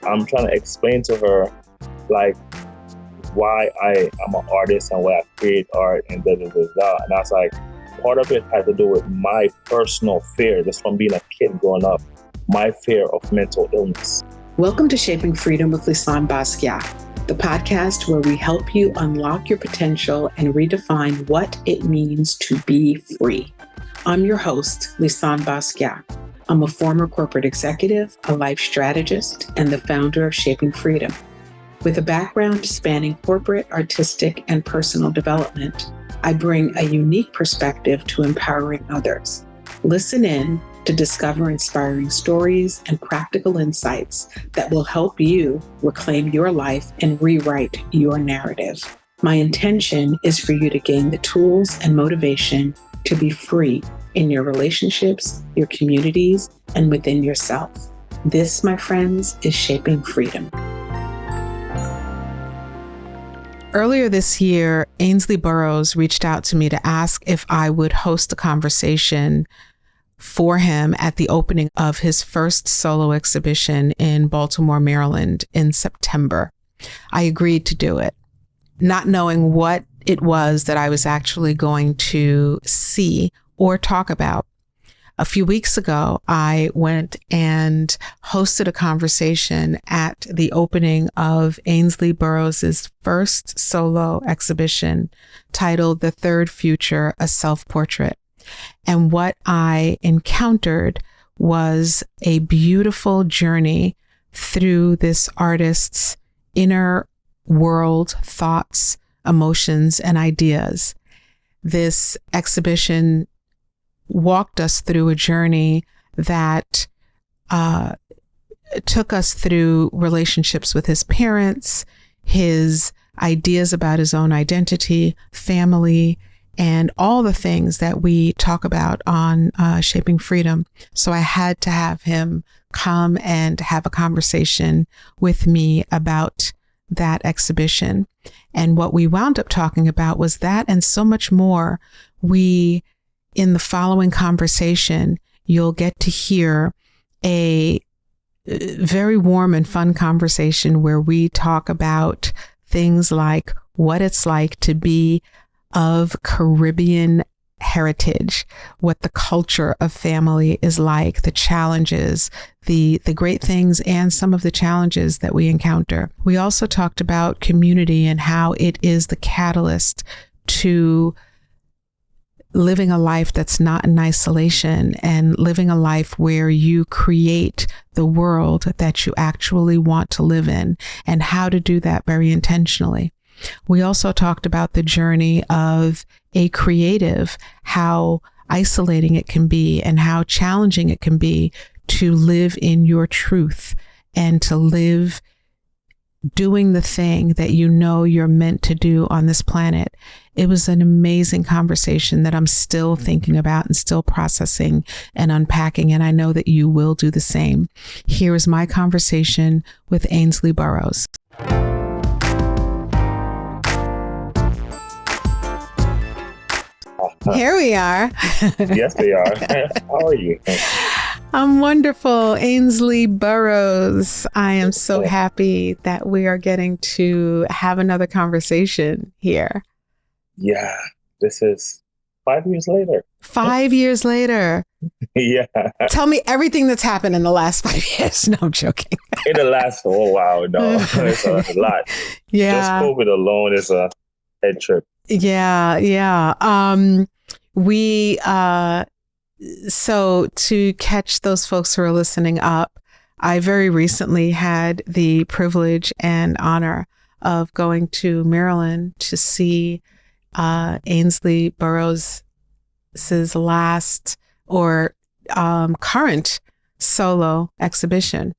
I'm trying to explain to her, like, why I am an artist and why I create art and da da da da. And I was like, part of it had to do with my personal fear, just from being a kid growing up, my fear of mental illness. Welcome to Shaping Freedom with Lisan Basquiat, the podcast where we help you unlock your potential and redefine what it means to be free. I'm your host, Lisan Basquiat. I'm a former corporate executive, a life strategist, and the founder of Shaping Freedom. With a background spanning corporate, artistic, and personal development, I bring a unique perspective to empowering others. Listen in to discover inspiring stories and practical insights that will help you reclaim your life and rewrite your narrative. My intention is for you to gain the tools and motivation to be free in your relationships, your communities, and within yourself. This, my friends, is Shaping Freedom. Earlier this year, Ainsley Burroughs reached out to me to ask if I would host a conversation for him at the opening of his first solo exhibition in Baltimore, Maryland in September. I agreed to do it, not knowing what it was that I was actually going to see or talk about. A few weeks ago, I went and hosted a conversation at the opening of Ainsley Burroughs' first solo exhibition titled The Third Future, A Self-Portrait. And what I encountered was a beautiful journey through this artist's inner world, thoughts, emotions, and ideas. This exhibition walked us through a journey that took us through relationships with his parents, his ideas about his own identity, family, and all the things that we talk about on Shaping Freedom. So I had to have him come and have a conversation with me about that exhibition. And what we wound up talking about was that and so much more. In the following conversation, you'll get to hear a very warm and fun conversation where we talk about things like what it's like to be of Caribbean heritage, what the culture of family is like, the challenges, the great things, and some of the challenges that we encounter. We also talked about community and how it is the catalyst to living a life that's not in isolation and living a life where you create the world that you actually want to live in, and how to do that very intentionally. We also talked about the journey of a creative, how isolating it can be and how challenging it can be to live in your truth and to live doing the thing that you know you're meant to do on this planet. It was an amazing conversation that I'm still thinking about and still processing and unpacking, and I know that you will do the same. Here is my conversation with Ainsley Burroughs. Here we are. Yes, we are. How are you? I'm wonderful. Ainsley Burroughs. I am so happy that we are getting to have another conversation here. Yeah, this is 5 years later. 5 years later. Yeah. Tell me everything that's happened in the last 5 years. No, I'm joking. In the last, oh wow, no, it's a lot. Yeah. Just COVID alone is a head trip. Yeah. So to catch those folks who are listening up, I very recently had the privilege and honor of going to Maryland to see Ainsley Burroughs' last or current solo exhibition,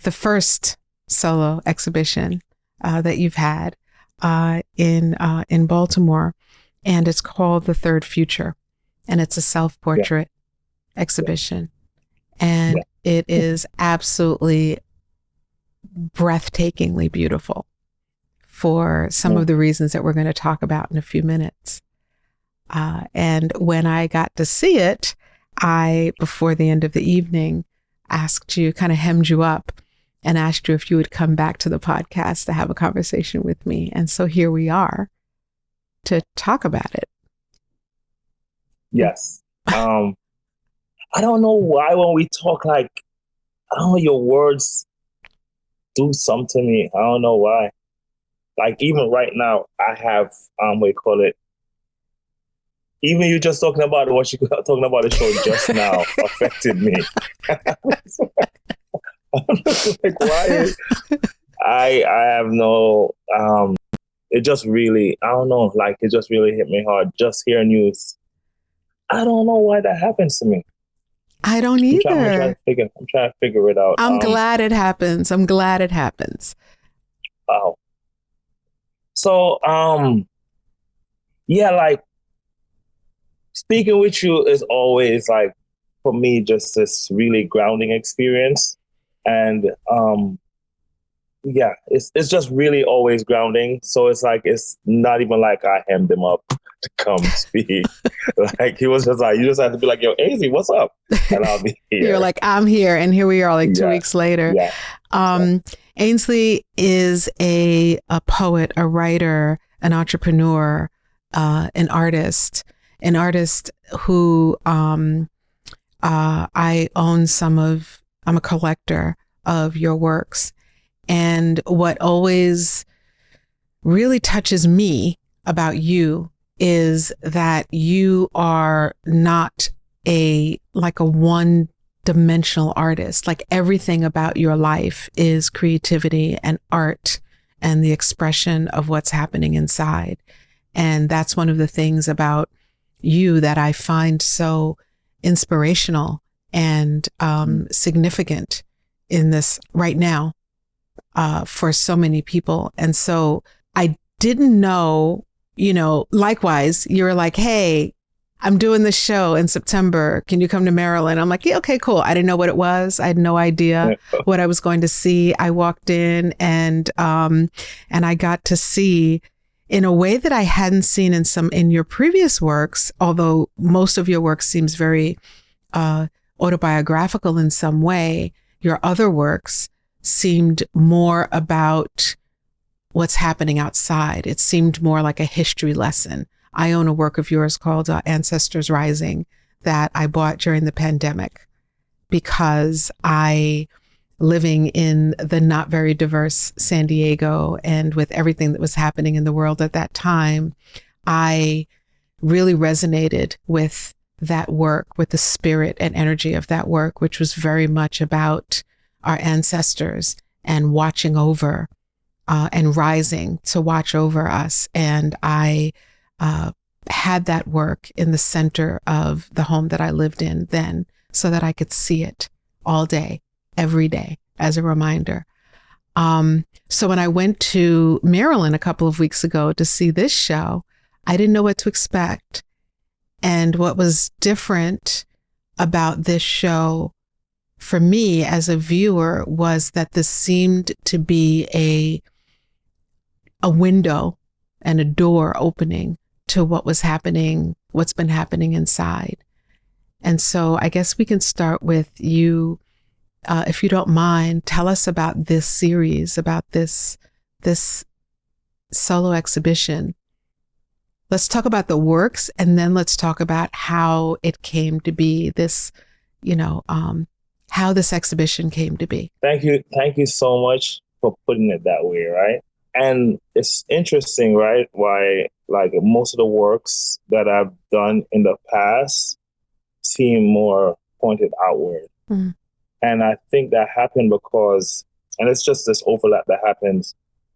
the first solo exhibition that you've had in Baltimore, and it's called The Third Future. And it's a self-portrait exhibition. And it is absolutely breathtakingly beautiful for some of the reasons that we're going to talk about in a few minutes. And when I got to see it, I, before the end of the evening, asked you, kind of hemmed you up and asked you if you would come back to the podcast to have a conversation with me. And so here we are to talk about it. Yes. I don't know why when we talk, like, I don't know, your words do something to me. I don't know why. Like, even right now, I have, what you call it, even you just talking about what you talking about the show just now affected me. Like, why? I have no, it just really, I don't know, like, it just really hit me hard. Just hearing you, I don't know why that happens to me. I don't either. I'm trying to figure it out. I'm glad it happens. I'm glad it happens. Wow. So, yeah, like, speaking with you is always, like, for me, just this really grounding experience. And, yeah, it's just really always grounding. So it's like, it's not even like I hemmed him up to come speak. Like, he was just like, you just have to be like, yo, Ainsley, what's up? And I'll be here. You're like, I'm here. And here we are, like 2 weeks later. Yeah. Ainsley is a poet, a writer, an entrepreneur, an artist who I own I'm a collector of your works. And what always really touches me about you is that you are not a one-dimensional artist. Like, everything about your life is creativity and art and the expression of what's happening inside. And that's one of the things about you that I find so inspirational and significant in this right now for so many people. And so I didn't know, likewise, you were like, hey, I'm doing this show in September. Can you come to Maryland? I'm like, yeah, okay, cool. I didn't know what it was. I had no idea what I was going to see. I walked in and I got to see in a way that I hadn't seen in your previous works, although most of your work seems very autobiographical in some way. Your other works seemed more about what's happening outside. It seemed more like a history lesson. I own a work of yours called Ancestors Rising that I bought during the pandemic because living in the not very diverse San Diego and with everything that was happening in the world at that time, I really resonated with that work, with the spirit and energy of that work, which was very much about our ancestors and watching over and rising to watch over us. And I had that work in the center of the home that I lived in then so that I could see it all day, every day as a reminder. So when I went to Maryland a couple of weeks ago to see this show, I didn't know what to expect. And what was different about this show for me as a viewer was that this seemed to be a window and a door opening to what was happening, what's been happening inside. And so I guess we can start with you, if you don't mind, tell us about this series, about this solo exhibition. Let's talk about the works, and then let's talk about how it came to be, how this exhibition came to be. Thank you so much for putting it that way, right? And it's interesting, right? Why, like, most of the works that I've done in the past seem more pointed outward. Mm-hmm. And I think that happened because, and it's just this overlap that happens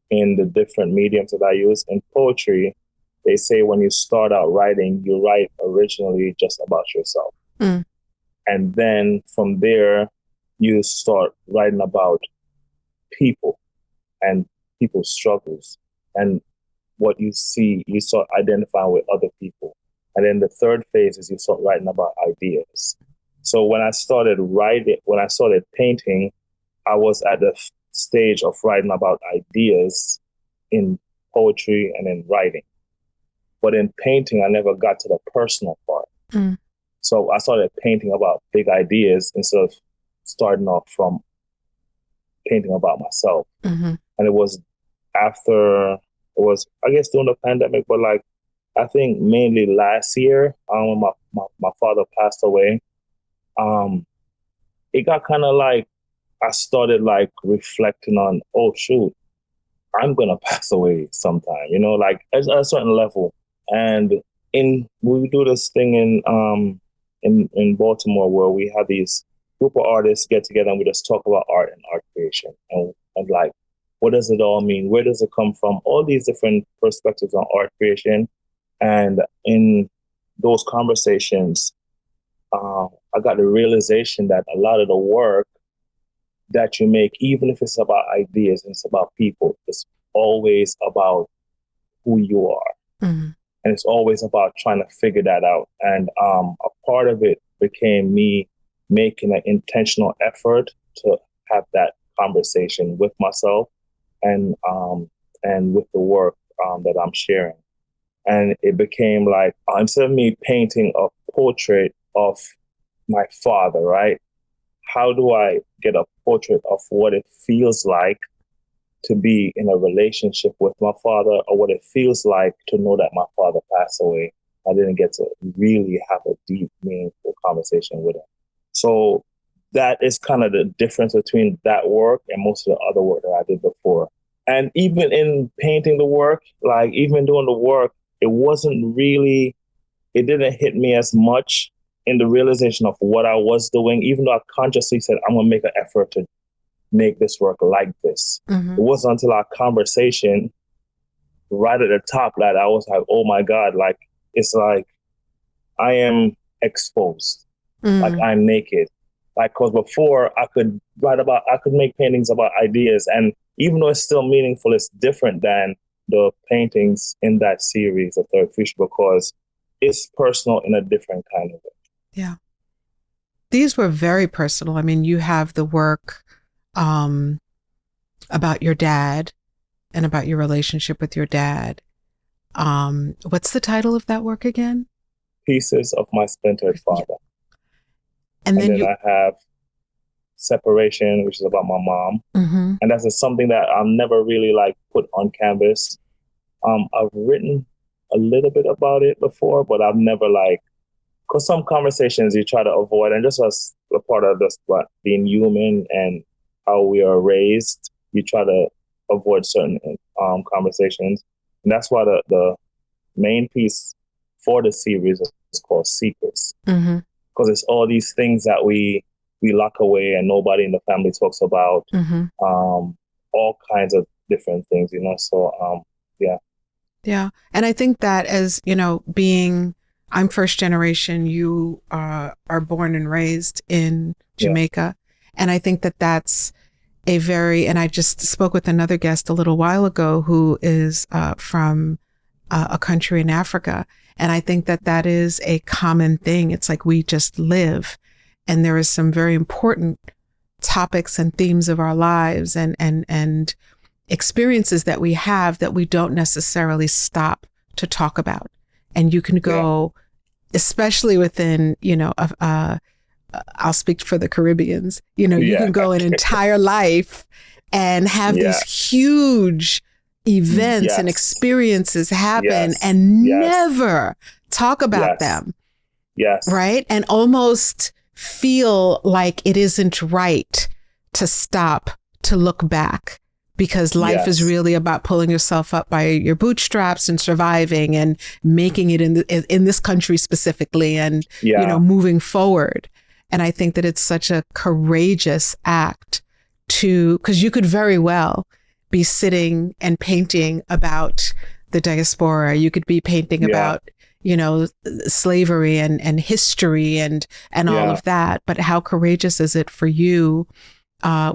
in the different mediums that I use. In poetry, they say when you start out writing, you write originally just about yourself. Mm. And then from there, you start writing about people and people's struggles. And what you see, you start identifying with other people. And then the third phase is you start writing about ideas. So when I started painting, I was at the stage of writing about ideas in poetry and in writing. But in painting, I never got to the personal part. Mm. So I started painting about big ideas instead of starting off from painting about myself. Mm-hmm. And it was I guess during the pandemic, but like, I think mainly last year, when my father passed away, it got kind of like, I started like reflecting on, oh shoot, I'm gonna pass away sometime, like at a certain level. And we do this thing in Baltimore where we have these group of artists get together and we just talk about art and art creation and like, what does it all mean? Where does it come from? All these different perspectives on art creation. And in those conversations, I got the realization that a lot of the work that you make, even if it's about ideas and it's about people, it's always about who you are. Mm-hmm. And it's always about trying to figure that out. And a part of it became me making an intentional effort to have that conversation with myself and with the work that I'm sharing. And it became like, instead of me painting a portrait of my father, right? How do I get a portrait of what it feels like to be in a relationship with my father, or what it feels like to know that my father passed away? I didn't get to really have a deep, meaningful conversation with him. So that is kind of the difference between that work and most of the other work that I did before. And even in painting the work, like even doing the work, it didn't hit me as much in the realization of what I was doing, even though I consciously said, I'm going to make an effort to make this work like this. Mm-hmm. It wasn't until our conversation right at the top that I was like, oh my God, like, it's like I am exposed, like I'm naked. Like, cause before I could make paintings about ideas, and even though it's still meaningful, it's different than the paintings in that series, The Third Feature, because it's personal in a different kind of way. Yeah. These were very personal. I mean, you have the work about your dad and about your relationship with your dad. What's the title of that work again? Pieces of My Splintered Father. Yeah. And then I have Separation, which is about my mom. Mm-hmm. And that's just something that I've never really like put on canvas. I've written a little bit about it before, but I've never because some conversations you try to avoid, and just as a part of this, being human and how we are raised, you try to avoid certain conversations. And that's why the main piece for the series is called Secrets. Mm-hmm. Because it's all these things that we lock away and nobody in the family talks about. Mm-hmm. All kinds of different things, so yeah. And I think that, as I'm first generation, you are born and raised in Jamaica, and I think that that's and I just spoke with another guest a little while ago who is from a country in Africa. And I think that that is a common thing. It's like we just live, and there is some very important topics and themes of our lives and experiences that we have that we don't necessarily stop to talk about. And you can go, especially within, I'll speak for the Caribbeans, you can go an entire life and have these huge events and experiences happen and never talk about them. Yes. Right. And almost feel like it isn't right to stop to look back, because life is really about pulling yourself up by your bootstraps and surviving and making it in this country specifically, and moving forward. And I think that it's such a courageous act because you could very well be sitting and painting about the diaspora. You could be painting about, slavery and history and all of that. But how courageous is it for you,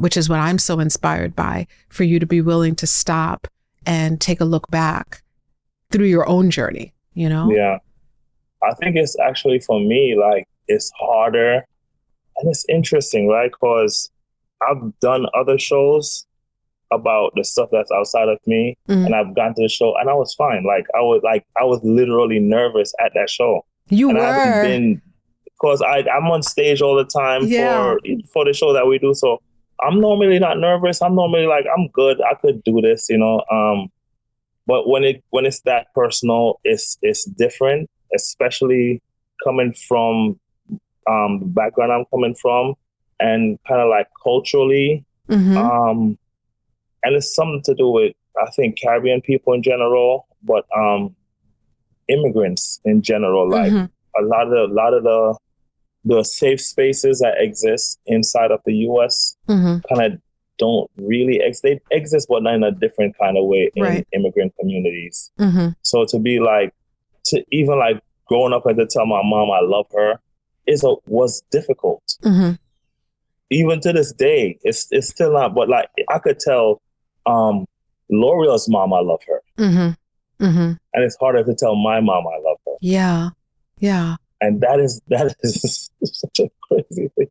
which is what I'm so inspired by, for you to be willing to stop and take a look back through your own journey, Yeah. I think it's actually, for me, it's harder and it's interesting, right? Because I've done other shows about the stuff that's outside of me, and I've gone to the show and I was fine. I was literally nervous at that show. You and were. I haven't been, because I'm on stage all the time for the show that we do. So I'm normally not nervous. I'm normally like, I'm good. I could do this, you know. But when it's that personal, it's different, especially coming from the background I'm coming from, and kind of like culturally. And it's something to do with, I think, Caribbean people in general, but immigrants in general. Like a lot of the safe spaces that exist inside of the U.S. kind of don't really they exist, but not in a different kind of way in immigrant communities. So to be like, to even like growing up and to tell my mom I love her was difficult. Even to this day, it's still not. But like, I could tell L'Oreal's mom I love her, and it's harder to tell my mom I love her. Yeah. And that is such a crazy thing.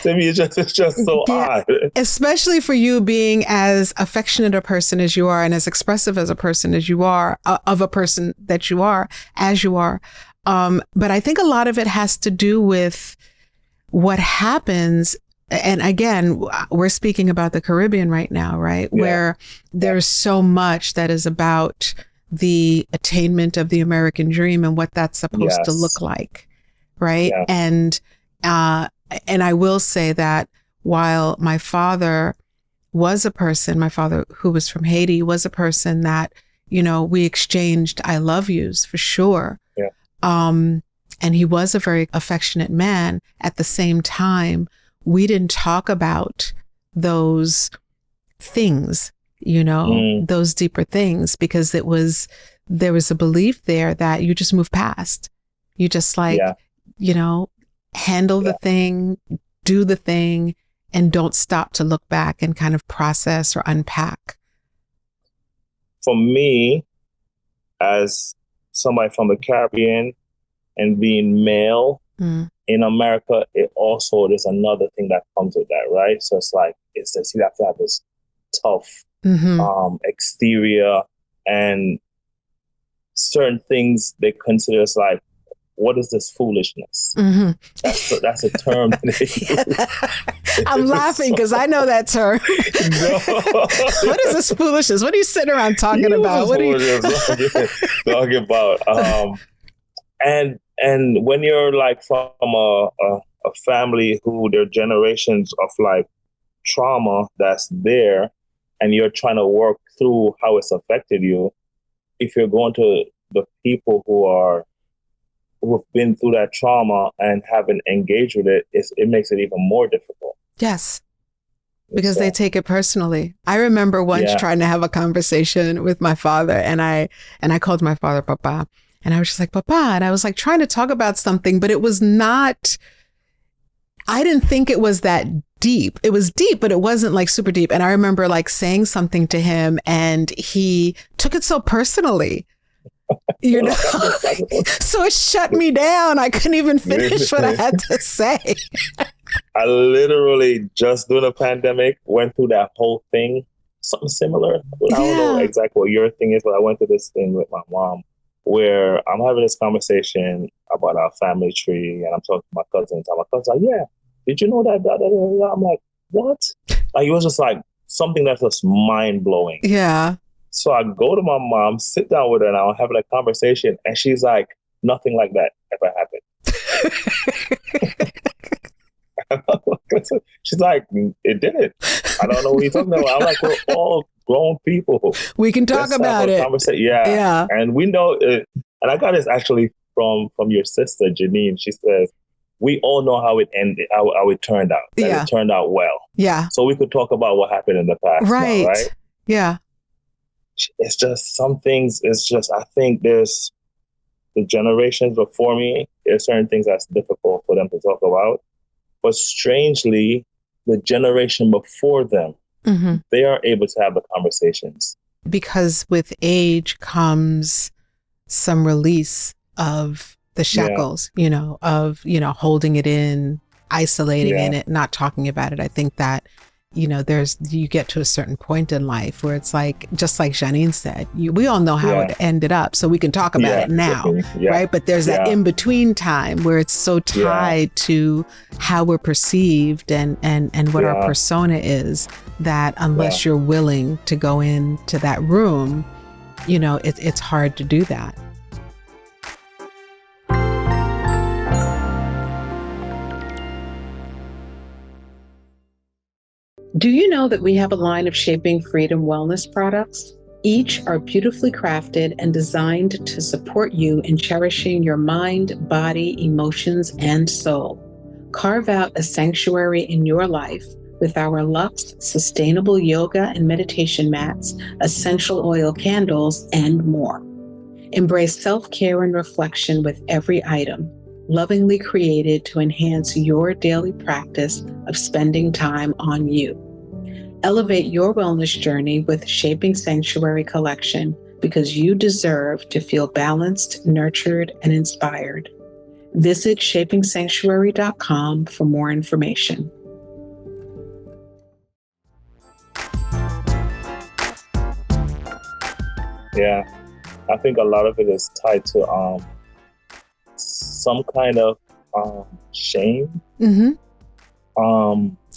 To me, it's just so odd. Especially for you being as affectionate a person as you are, and as expressive as a person as you are, of a person that you are, as you are. But I think a lot of it has to do with what happens. And again, we're speaking about the Caribbean right now, right? Yeah. Where there's so much that is about the attainment of the American dream and what that's supposed to look like. Right. Yeah. And I will say that while my father who was from Haiti, was a person that, you know, we exchanged I love yous for sure. Yeah. And he was a very affectionate man. At the same time, we didn't talk about those things, you know, those deeper things, because there was a belief there that you just move past. You just like, you know, handle the thing, do the thing, and don't stop to look back and kind of process or unpack. For me, as somebody from the Caribbean and being male in America, there's another thing that comes with that, right? So it's like, you have to have this tough exterior, and certain things they consider as like, what is this foolishness? That's a term that they use. I'm laughing because I know that term. What is this foolishness? What are you sitting around talking about? What are you talking about? And when you're like from a family who there are generations of like trauma that's there, and you're trying to work through how it's affected you, if you're going to the people who have been through that trauma and haven't engaged with it, it makes it even more difficult. Yes. Because they take it personally. I remember once trying to have a conversation with my father, and I called my father Papa, and I was just like, Papa, and I was like trying to talk about something, but it was not, I didn't think it was that deep. It was deep, but it wasn't like super deep. And I remember like saying something to him, and he took it so personally. You know, so it shut me down. I couldn't even finish what I had to say. I literally, just during the pandemic, went through that whole thing, something similar. I don't know exactly what your thing is, but I went through this thing with my mom where I'm having this conversation about our family tree, and I'm talking to my cousins. And my cousin's like, yeah, did you know that? I'm like, what? Like, it was just like something that's just mind blowing. Yeah. So I go to my mom, sit down with her, and I'm having a conversation, and she's like, nothing like that ever happened. She's like, it didn't. I don't know what you're talking about. I'm like, we're all grown people. We can talk about it. Yeah. And we know it. And I got this actually from your sister, Janine. She says, we all know how it ended, how it turned out. That it turned out well. Yeah. So we could talk about what happened in the past. Right. Now, right? Yeah. It's just some things, I think there's the generations before me, there's certain things that's difficult for them to talk about. But strangely, the generation before them, they are able to have the conversations. Because with age comes some release of the shackles, of holding it in, isolating in it, not talking about it. I think that you get to a certain point in life where it's like, just like Janine said, we all know how it ended up, so we can talk about it now, right? But there's that in between time where it's so tied to how we're perceived and what our persona is, that unless you're willing to go into that room, it's hard to do that. Do you know that we have a line of Shaping Freedom wellness products? Each are beautifully crafted and designed to support you in cherishing your mind, body, emotions, and soul. Carve out a sanctuary in your life with our Luxe sustainable yoga and meditation mats, essential oil candles, and more. Embrace self-care and reflection with every item, lovingly created to enhance your daily practice of spending time on you. Elevate your wellness journey with Shaping Sanctuary Collection, because you deserve to feel balanced, nurtured, and inspired. Visit shapingsanctuary.com for more information. Yeah, I think a lot of it is tied to some kind of shame. Mm-hmm.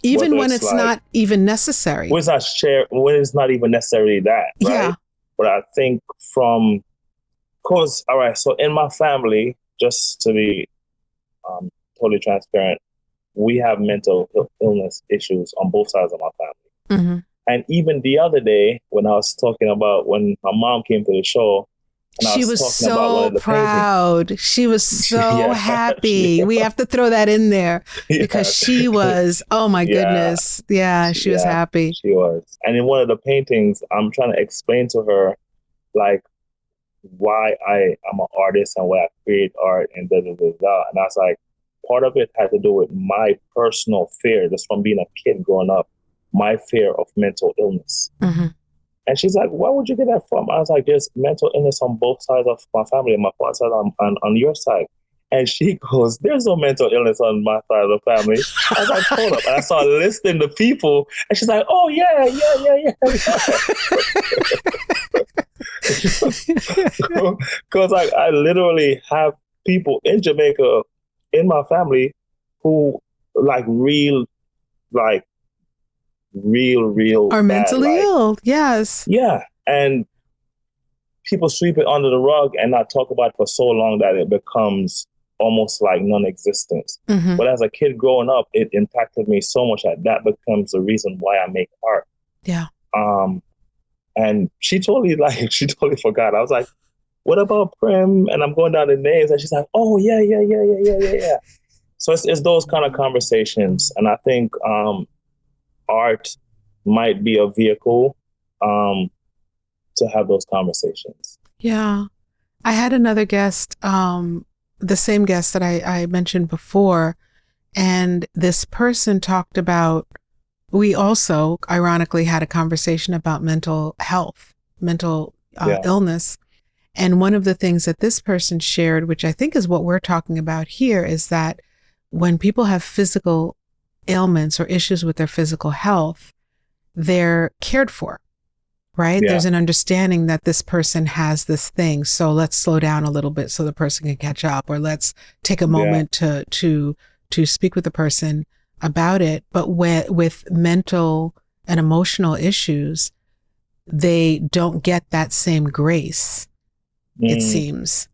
Even when it's not even necessary. When it's not even necessarily that, right? Yeah. But I think so in my family, just to be totally transparent, we have mental illness issues on both sides of my family. Mm-hmm. And even the other day, when I was talking about when my mom came to the show, she was so proud. She was so happy. We have to throw that in there because she was, oh my goodness. Yeah, she was happy. She was. And in one of the paintings, I'm trying to explain to her, like, why I am an artist and why I create art and da da da da. And I was like, part of it had to do with my personal fear, just from being a kid growing up, my fear of mental illness. Mm-hmm. And she's like, where would you get that from? I was like, there's mental illness on both sides of my family, my father's side on your side. And she goes, there's no mental illness on my side of the family. I was like, hold up. And I started listing the people. And she's like, oh, yeah. Because I literally have people in Jamaica, in my family, who real are mentally ill. Yes. Yeah. And people sweep it under the rug and not talk about it for so long that it becomes almost like non-existent. Mm-hmm. But as a kid growing up, it impacted me so much that becomes the reason why I make art. Yeah. And she totally forgot. I was like, what about Prim? And I'm going down the names and she's like, oh yeah. So it's those kind of conversations. And I think art might be a vehicle to have those conversations. Yeah. I had another guest, the same guest that I mentioned before, and this person talked about, we also ironically had a conversation about mental health, mental illness. And one of the things that this person shared, which I think is what we're talking about here, is that when people have physical ailments or issues with their physical health, they're cared for, right? Yeah. There's an understanding that this person has this thing, so let's slow down a little bit so the person can catch up, or let's take a moment to speak with the person about it. But with mental and emotional issues, they don't get that same grace, it seems.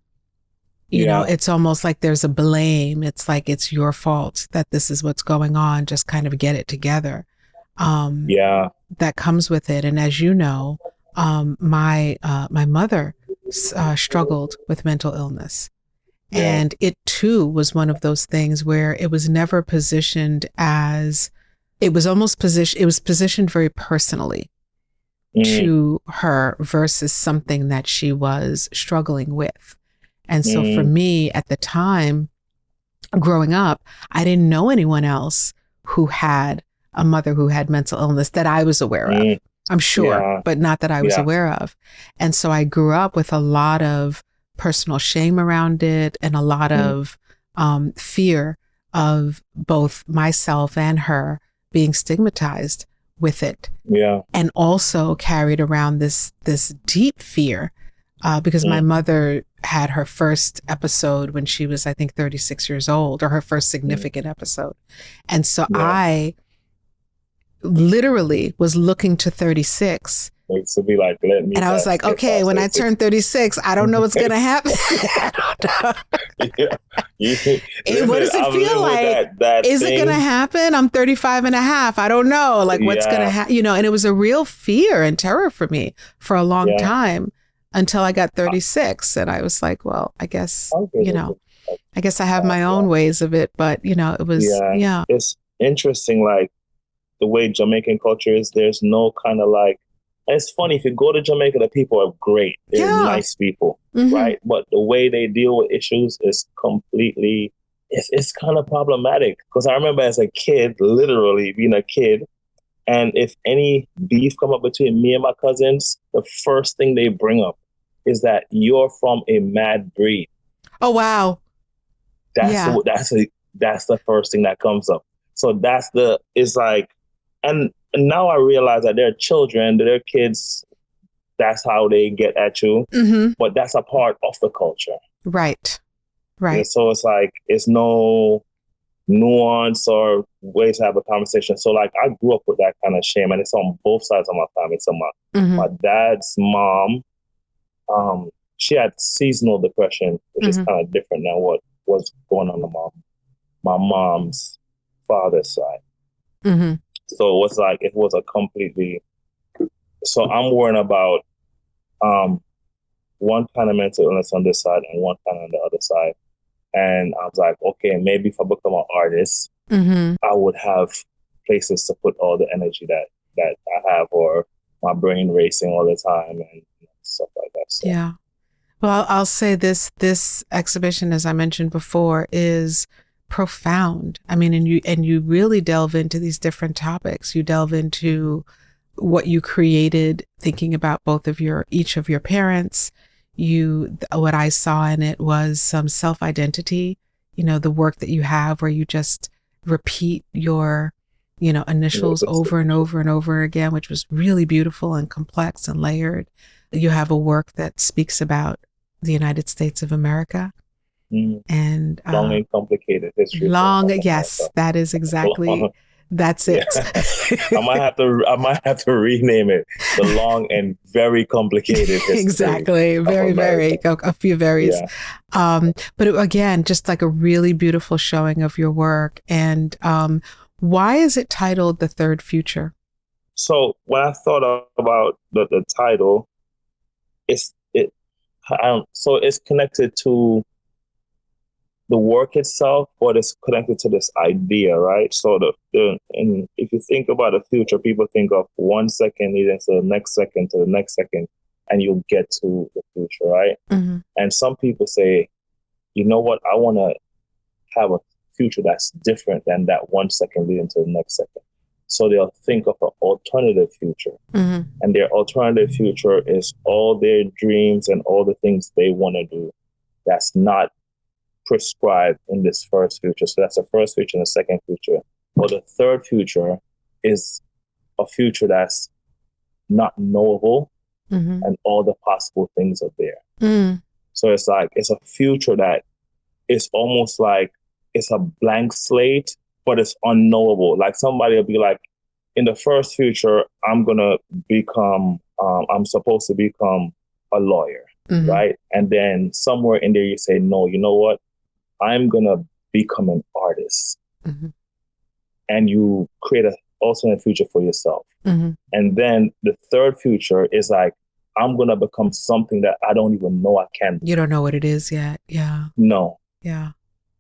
You know, it's almost like there's a blame. It's like, it's your fault that this is what's going on. Just kind of get it together. That comes with it. And as you know, my mother struggled with mental illness. Yeah. And it too was one of those things where it was never positioned as, it was positioned very personally to her versus something that she was struggling with. And so for me at the time, growing up, I didn't know anyone else who had a mother who had mental illness that I was aware of. I'm sure, but not that I was aware of. And so I grew up with a lot of personal shame around it and a lot of fear of both myself and her being stigmatized with it. Yeah. And also carried around this deep fear, because my mother had her first episode when she was, I think, 36 years old, or her first significant episode. And so I literally was looking to 36. To be like, let me. And I was like, okay, when I turn 36, I don't know what's going to happen. I don't know. What does it feel like? Is it going to happen? I'm 35 and a half. I don't know. Like, what's going to happen? And it was a real fear and terror for me for a long time until I got 36. And I was like, well, I guess, I guess I have my own ways of it. But, it was, It's interesting, like, the way Jamaican culture is, there's no kind of like, and it's funny, if you go to Jamaica, the people are great. They're nice people, right? But the way they deal with issues is completely, it's kind of problematic. Because I remember as a kid, literally being a kid, and if any beef come up between me and my cousins, the first thing they bring up is that you're from a mad breed. Oh, wow. That's the first thing that comes up. So it's like, and now I realize that they're children, they're kids, that's how they get at you. But that's a part of the culture. Right. And so it's like, it's no nuance or way to have a conversation. So like, I grew up with that kind of shame, and it's on both sides of my family. So my dad's mom, she had seasonal depression, which is kind of different than what was going on my mom's father's side. So it was a completely, so I'm worrying about one kind of mental illness on this side and one kind on the other side. And I was like, okay, maybe if I become an artist, I would have places to put all the energy that I have, or my brain racing all the time and stuff like that. So. Yeah. Well, I'll say this exhibition, as I mentioned before, is profound. I mean, and you really delve into these different topics. You delve into what you created, thinking about each of your parents. What I saw in it was some self-identity, the work that you have where you just repeat your, initials over and over and over again, which was really beautiful and complex and layered. You have a work that speaks about the United States of America. And long and complicated history. Yes, that is exactly. That's it. I might have to rename it the long and very complicated history. Exactly, very a few varies. But again, just like a really beautiful showing of your work. And why is it titled The Third Future? So when I thought about the title, it's connected to the work itself, or it's connected to this idea, right? So and if you think about the future, people think of 1 second leading to the next second to the next second, and you'll get to the future, right? And some people say, you know what, I want to have a future that's different than that 1 second leading to the next second. So they'll think of an alternative future. And their alternative future is all their dreams and all the things they want to do that's not prescribed in this first future. So that's the first future and the second future. Or the third future is a future that's not knowable, and all the possible things are there. So it's like, it's a future that is almost like it's a blank slate, but it's unknowable. Like somebody will be like, in the first future, I'm supposed to become a lawyer, right? And then somewhere in there you say, no, you know what? I'm going to become an artist. And you create an alternate future for yourself. And then the third future is like, I'm going to become something that I don't even know I can. You don't know what it is yet. Yeah. No. Yeah.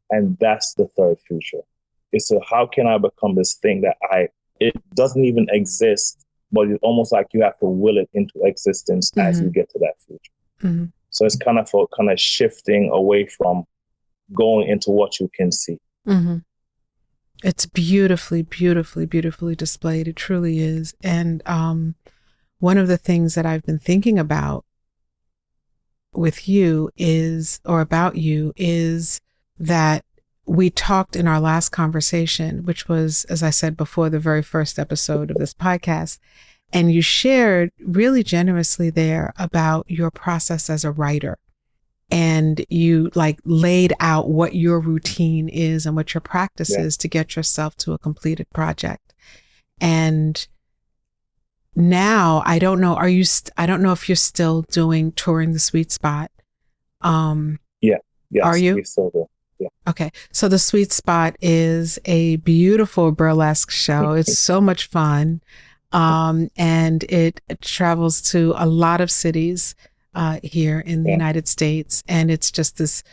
And that's the third future. It's so how can I become this thing that it doesn't even exist, but it's almost like you have to will it into existence as you get to that future. So it's kind of shifting away from going into what you can see. It's beautifully, beautifully, beautifully displayed. It truly is. And one of the things that I've been thinking about with you is that we talked in our last conversation, which was, as I said before, the very first episode of this podcast. And you shared really generously there about your process as a writer. And you like laid out what your routine is and what your practice is to get yourself to a completed project. And now I don't know, I don't know if you're still touring the Sweet Spot. Yes, are you? We still do. Yeah. Okay. So the Sweet Spot is a beautiful burlesque show. It's so much fun. And it travels to a lot of cities here in the United States. And it's just this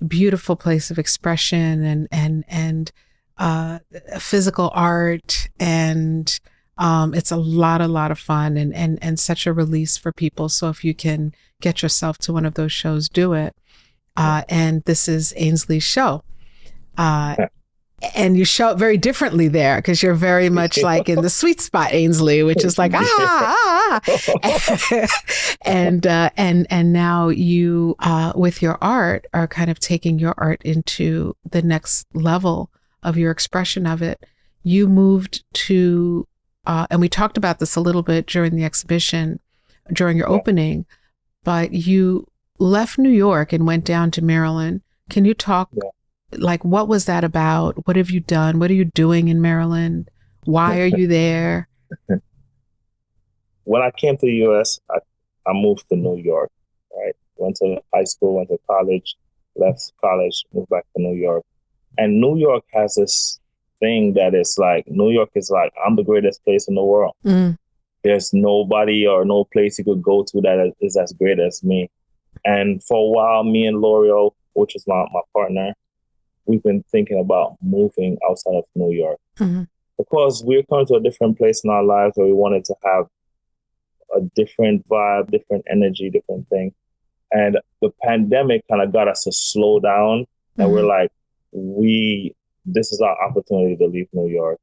beautiful place of expression and physical art. And it's a lot of fun and such a release for people. So if you can get yourself to one of those shows, do it. And this is Ainsley's show. And you show up very differently there because you're very much like in the Sweet Spot, Ainsley, which is like, and now you, with your art, are kind of taking your art into the next level of your expression of it. You moved to, and we talked about this a little bit during the exhibition, during your opening, but you left New York and went down to Maryland. Can you talk? Like, what was that about? What have you done? What are you doing in Maryland? Why are you there? When I came to the U.S., I moved to New York, right? Went to high school, went to college, left college, moved back to New York. And New York has this thing that is like, New York is like, I'm the greatest place in the world. There's nobody or no place you could go to that is as great as me. And for a while, me and L'Oreal, which is my partner, we've been thinking about moving outside of New York because we're coming to a different place in our lives where we wanted to have a different vibe, different energy, different thing. And the pandemic kind of got us to slow down. And we're like, this is our opportunity to leave New York.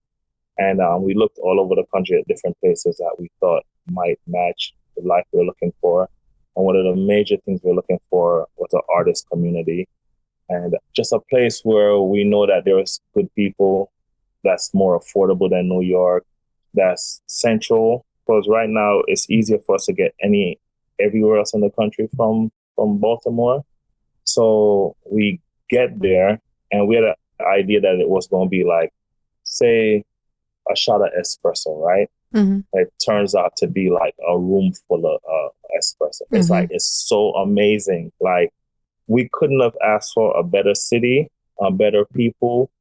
And we looked all over the country at different places that we thought might match the life we were looking for. And one of the major things we were looking for was an artist community. And just a place where we know that there's good people, that's more affordable than New York, that's central. Because right now it's easier for us to get everywhere else in the country from Baltimore. So we get there and we had an idea that it was going to be like, say, a shot of espresso, right? It turns out to be like a room full of espresso. It's like, it's so amazing. Like, we couldn't have asked for a better city, better people,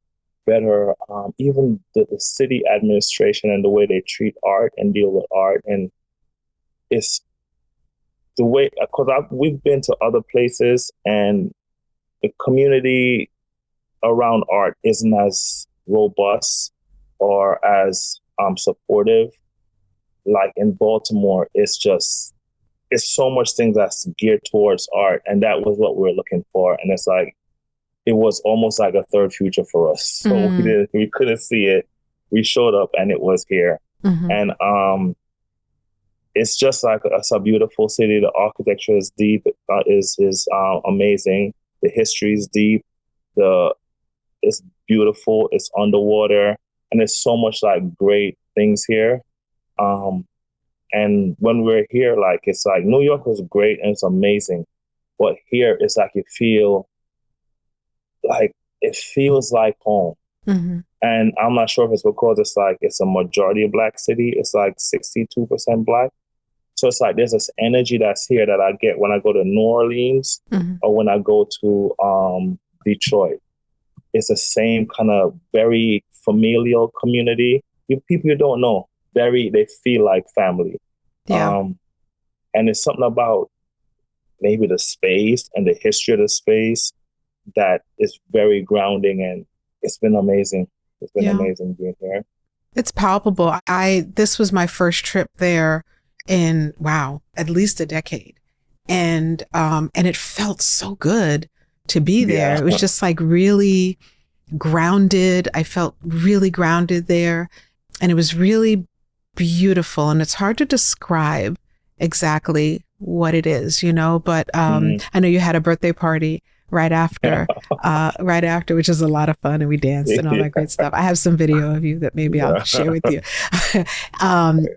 better, even the city administration and the way they treat art and deal with art. And it's the way, because we've been to other places and the community around art isn't as robust or as supportive. Like in Baltimore, it's so much things that's geared towards art. And that was what we were looking for. And it's like, it was almost like a third future for us. So we couldn't see it. We showed up and it was here. And it's just like, it's a beautiful city. The architecture is deep, is amazing. The history is deep. It's beautiful. It's underwater. And there's so much like great things here. And when we're here, like, it's like New York was great and it's amazing. But here it's like it feels like home. And I'm not sure if it's because it's a majority Black city. It's like 62% Black. So it's like there's this energy that's here that I get when I go to New Orleans or when I go to Detroit. It's the same kind of very familial community. People you don't know, they feel like family. Yeah. And it's something about maybe the space and the history of the space that is very grounding, and it's been amazing. It's been amazing being here. It's palpable. This was my first trip there in, at least a decade. And it felt so good to be there. It was just like really grounded. I felt really grounded there, and it was really beautiful. And it's hard to describe exactly what it is, but I know you had a birthday party right after, which is a lot of fun. And we danced and all that great stuff. I have some video of you that maybe I'll share with you.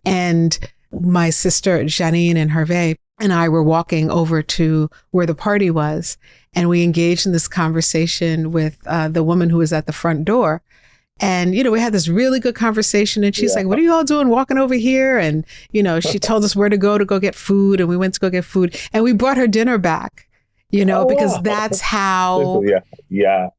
And my sister, Janine and Hervé, and I were walking over to where the party was. And we engaged in this conversation with the woman who was at the front door. And, we had this really good conversation, and she's like, what are you all doing walking over here? And, she told us where to go get food, and we went to go get food, and we brought her dinner back, because that's how,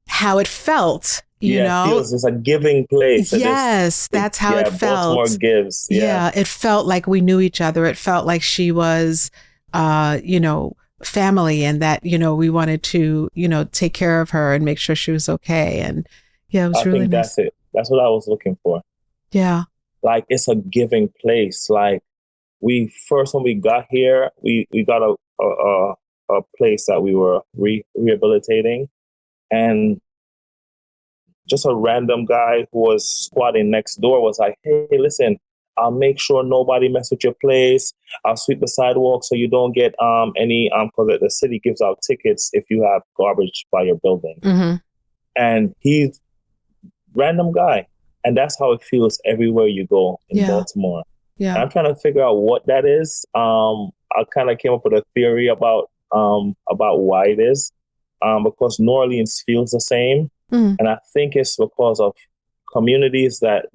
how it felt, you know? It's a giving place. Yes, that's how it felt. Baltimore gives. Yeah, it felt like we knew each other. It felt like she was, family, and that, we wanted to, take care of her and make sure she was okay. And yeah, it was really nice. That's it. That's what I was looking for. Yeah. Like, it's a giving place. Like, when we got here, we got a place that we were rehabilitating, and just a random guy who was squatting next door was like, hey, listen, I'll make sure nobody mess with your place. I'll sweep the sidewalk so you don't get any, because the city gives out tickets if you have garbage by your building. Mm-hmm. And he's random guy. And that's how it feels everywhere you go in Baltimore. Yeah. And I'm trying to figure out what that is. I kind of came up with a theory about why it is. Because New Orleans feels the same. Mm. And I think it's because of communities that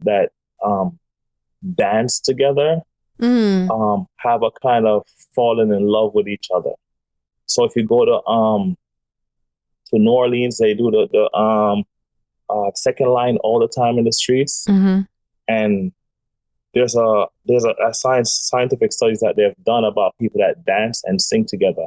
dance together, have a kind of falling in love with each other. So if you go to New Orleans, they do the second line all the time in the streets, and there's a scientific studies that they've done about people that dance and sing together,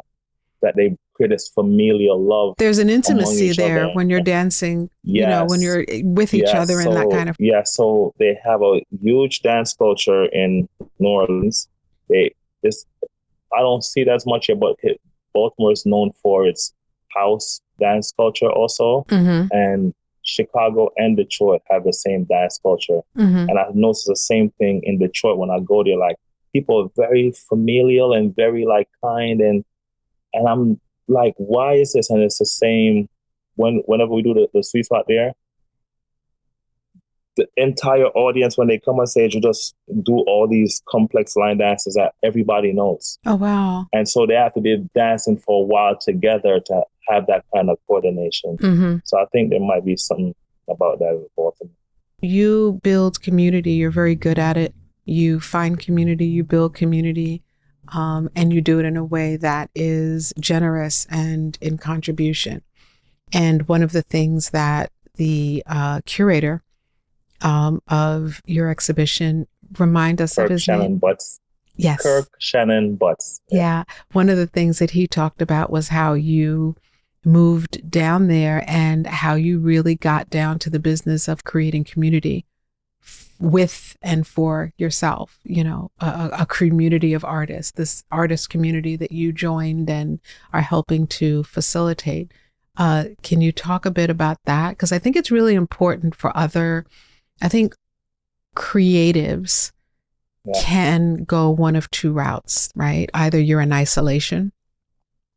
that they create this familial love. There's an intimacy there when you're dancing, when you're with each other and that kind of. Yeah, so they have a huge dance culture in New Orleans. I don't see that as much here, but Baltimore is known for its house dance culture also. Mm-hmm. And Chicago and Detroit have the same dance culture. Mm-hmm. And I've noticed the same thing in Detroit when I go there. Like, people are very familial and very like kind, and I'm like, why is this? And it's the same whenever we do the sweet spot there. The entire audience, when they come on stage, you just do all these complex line dances that everybody knows. Oh, wow. And so they have to be dancing for a while together to have that kind of coordination. Mm-hmm. So I think there might be something about that with Baltimore. You build community. You're very good at it. You find community, you build community, and you do it in a way that is generous and in contribution. And one of the things that the curator of your exhibition remind us of his Shannon name. Butts. Yes. Kirk Shannon Butts. Yeah. One of the things that he talked about was how you moved down there and how you really got down to the business of creating community with and for yourself, a community of artists, this artist community that you joined and are helping to facilitate. Can you talk a bit about that? Because I think it's really important for creatives can go one of two routes, right? Either you're in isolation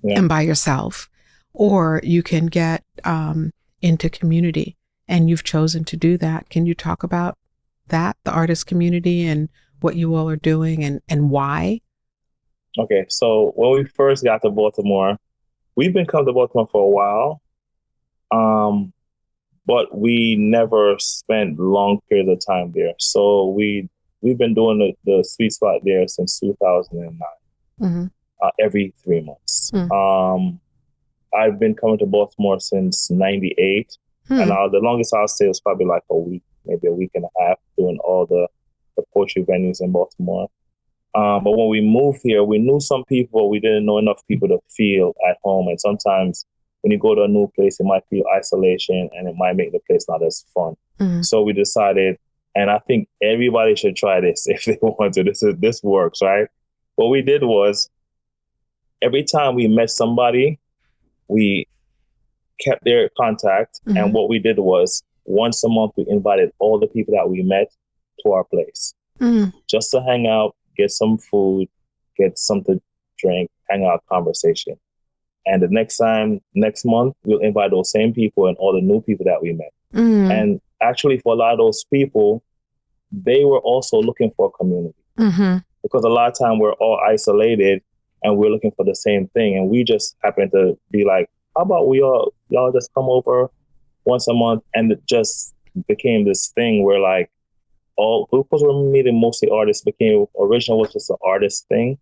and by yourself, or you can get into community, and you've chosen to do that. Can you talk about that, the artist community, and what you all are doing and why? Okay, so when we first got to Baltimore, we've been coming to Baltimore for a while, but we never spent long periods of time there. So we've been doing the sweet spot there since 2009, every 3 months. I've been coming to Baltimore since 98, and the longest I'll stay was probably like a week, maybe a week and a half, doing all the poetry venues in Baltimore. But when we moved here, we knew some people, we didn't know enough people to feel at home. And sometimes when you go to a new place, it might feel isolation and it might make the place not as fun. So we decided, and I think everybody should try this if they want to. This works, right? What we did was, every time we met somebody, we kept their contact. And what we did was, once a month, we invited all the people that we met to our place just to hang out, get some food, get something to drink, hang out, conversation. And the next month, we'll invite those same people and all the new people that we met. And actually, for a lot of those people, they were also looking for a community. Because a lot of time we're all isolated and we're looking for the same thing. And we just happen to be like, how about y'all just come over once a month? And it just became this thing where like, because we're meeting mostly artists, original was just an artist thing,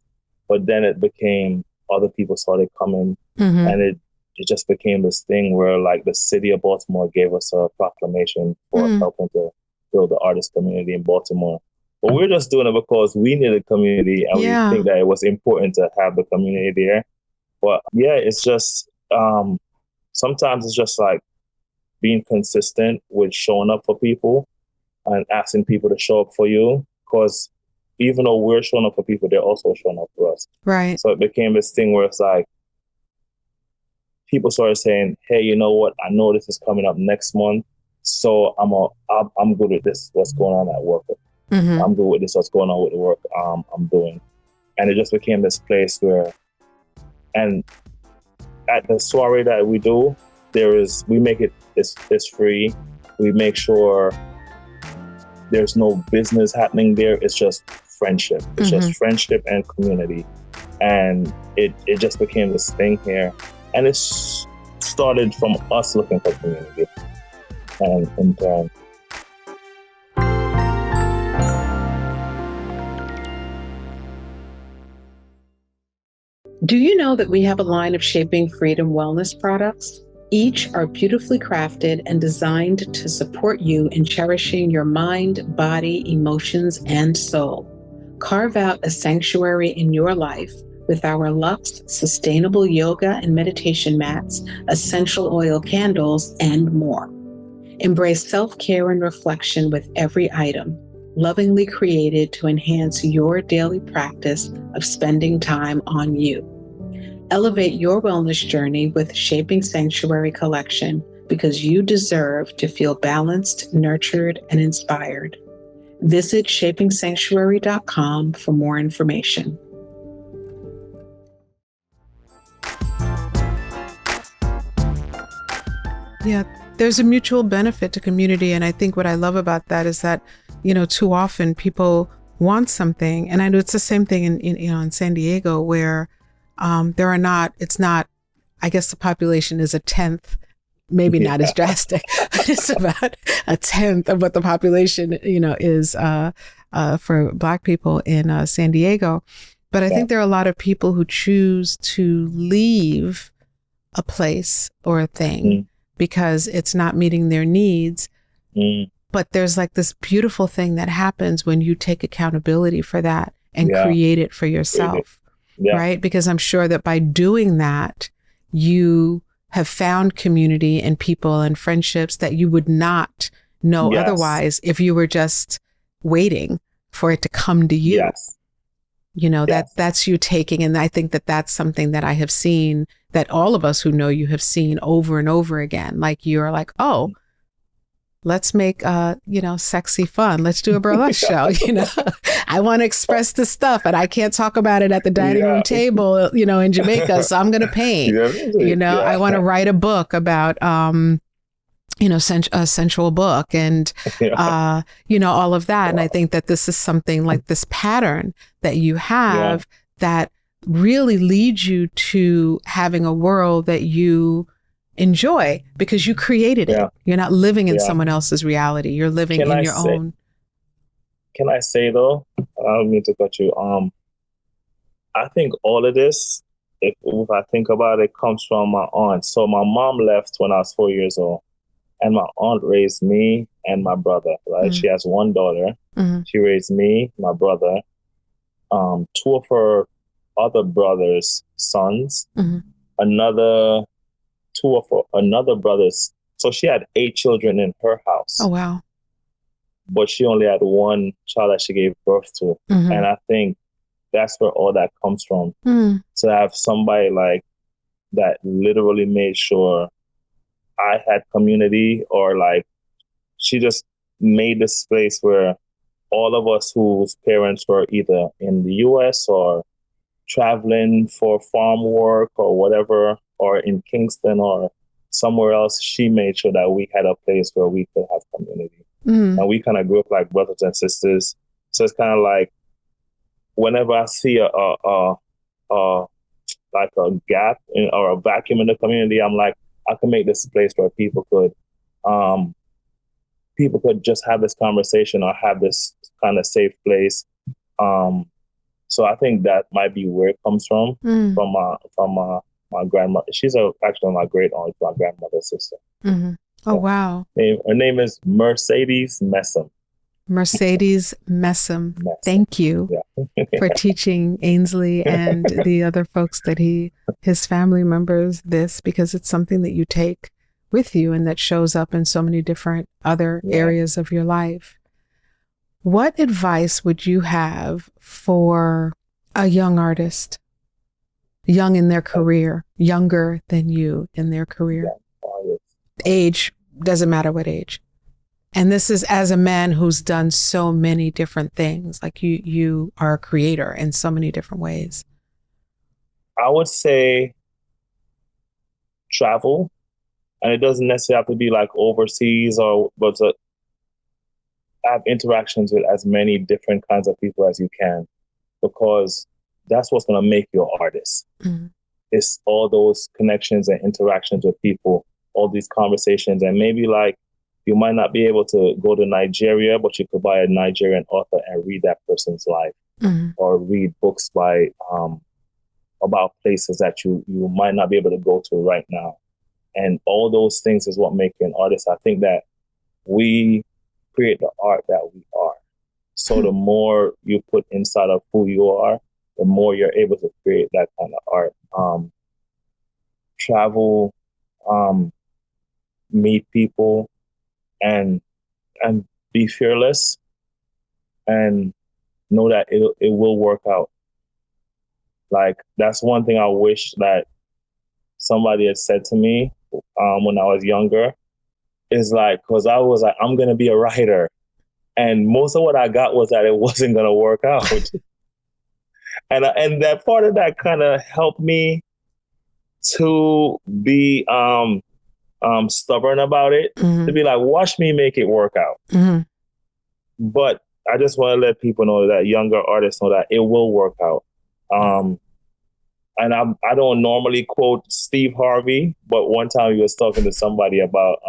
but then it became other people started coming, and it just became this thing where like the city of Baltimore gave us a proclamation for helping to build the artist community in Baltimore. But we're just doing it because we need a community, and we think that it was important to have the community there. But yeah, it's just sometimes it's just like being consistent with showing up for people and asking people to show up for you, because even though we're showing up for people, they're also showing up for us. Right. So it became this thing where it's like people started saying, hey, you know what? I know this is coming up next month, so I'm good with this, what's going on at work. I'm good with this, what's going on with the work I'm doing. And it just became this place where, and at the soiree that we do, we make it's free. We make sure there's no business happening there. It's just friendship. It's just friendship and community. And it just became this thing here. And it started from us looking for community. And in turn. Do you know that we have a line of Shaping Freedom wellness products? Each are beautifully crafted and designed to support you in cherishing your mind, body, emotions, and soul. Carve out a sanctuary in your life with our Luxe sustainable yoga and meditation mats, essential oil candles, and more. Embrace self-care and reflection with every item, lovingly created to enhance your daily practice of spending time on you. Elevate your wellness journey with Shaping Sanctuary Collection, because you deserve to feel balanced, nurtured, and inspired. Visit shapingsanctuary.com for more information. Yeah, there's a mutual benefit to community. And I think what I love about that is that, too often people want something. And I know it's the same thing in San Diego, where it's not, I guess the population is a tenth, maybe not as drastic, but it's about a tenth of what the population, is for Black people in San Diego. But I think there are a lot of people who choose to leave a place or a thing because it's not meeting their needs. But there's like this beautiful thing that happens when you take accountability for that and create it for yourself. Right? Because I'm sure that by doing that, you have found community and people and friendships that you would not know otherwise if you were just waiting for it to come to you. That's you taking. And I think that that's something that I have seen, that all of us who know you have seen over and over again. Like you're like, oh, let's make, sexy fun. Let's do a burlesque show. I want to express this stuff and I can't talk about it at the dining room table, in Jamaica. So I'm going to paint, I want to write a book about, a sensual book and, all of that. And I think that this is something like this pattern that you have that really leads you to having a world that you enjoy because you created it. You're not living in someone else's reality. You're living in your own. Can I say though, I don't mean to cut you. I think all of this, if I think about it, comes from my aunt. So my mom left when I was 4 years old, and my aunt raised me and my brother. Right, she has one daughter. She raised me, my brother, two of her other brother's sons, two of another brother's. So she had 8 children in her house. Oh, wow. But she only had one child that she gave birth to. And I think that's where all that comes from. To have somebody like that literally made sure I had community, or like she just made this place where all of us whose parents were either in the US or traveling for farm work or whatever, or in Kingston or somewhere else, she made sure that we had a place where we could have community. And we kind of grew up like brothers and sisters. So it's kind of like whenever I see like a gap or a vacuum in the community, I'm like, I can make this place where people could just have this conversation or have this kind of safe place. So I think that might be where it comes from my grandmother. She's actually my great aunt, my grandmother's sister. Mm-hmm. Oh, wow. Her name is Mercedes Messam. Mercedes Messam. Thank you for teaching Ainsley and the other folks that his family members this, because it's something that you take with you and that shows up in so many different other areas of your life. What advice would you have for a young artist, young in their career, younger than you in their career? Age, doesn't matter what age. And this is as a man who's done so many different things. Like you are a creator in so many different ways. I would say travel. And it doesn't necessarily have to be like overseas but to have interactions with as many different kinds of people as you can, because that's what's going to make you an artist. Mm-hmm. It's all those connections and interactions with people, all these conversations. And maybe like you might not be able to go to Nigeria, but you could buy a Nigerian author and read that person's life, or read books by about places that you might not be able to go to right now. And all those things is what make you an artist. I think that we create the art that we are. So the more you put inside of who you are, the more you're able to create that kind of art. Travel, meet people, and be fearless, and know that it will work out. Like, that's one thing I wish that somebody had said to me when I was younger, is like, because I was like, I'm going to be a writer. And most of what I got was that it wasn't going to work out. and that part of that kind of helped me to be stubborn about it, to be like, watch me make it work out. But I just want to let people know, that younger artists know that it will work out. And I don't normally quote Steve Harvey, but one time he was talking to somebody about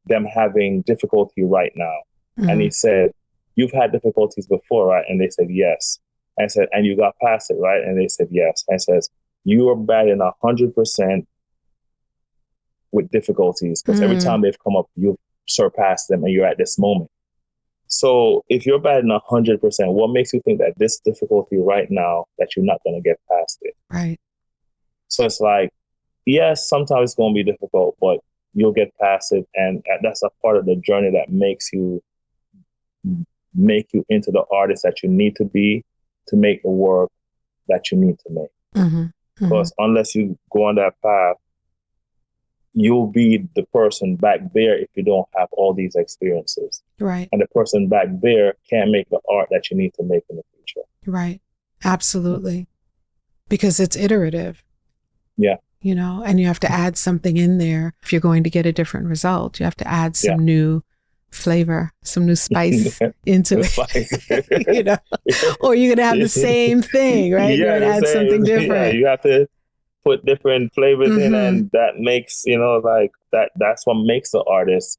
them having difficulty right now. And he said, you've had difficulties before, right? And they said, yes. And I said, and you got past it, right? And they said, yes. And I says, you are batting 100% with difficulties, because every time they've come up, you've surpassed them and you're at this moment. So if you're batting 100%, what makes you think that this difficulty right now, that you're not going to get past it? Right. So it's like, yes, sometimes it's going to be difficult, but you'll get past it. And that's a part of the journey that make you into the artist that you need to be, to make the work that you need to make. Because unless you go on that path, you'll be the person back there if you don't have all these experiences. Right. And the person back there can't make the art that you need to make in the future. Right. Absolutely. Because it's iterative. Yeah. You know, and you have to add something in there. If you're going to get a different result, you have to add some new flavor, some new spice into it. You know, or you're going to have the same thing, right? You're going to add something different. Yeah, you have to put different flavors in, and that makes, like that's what makes the artist.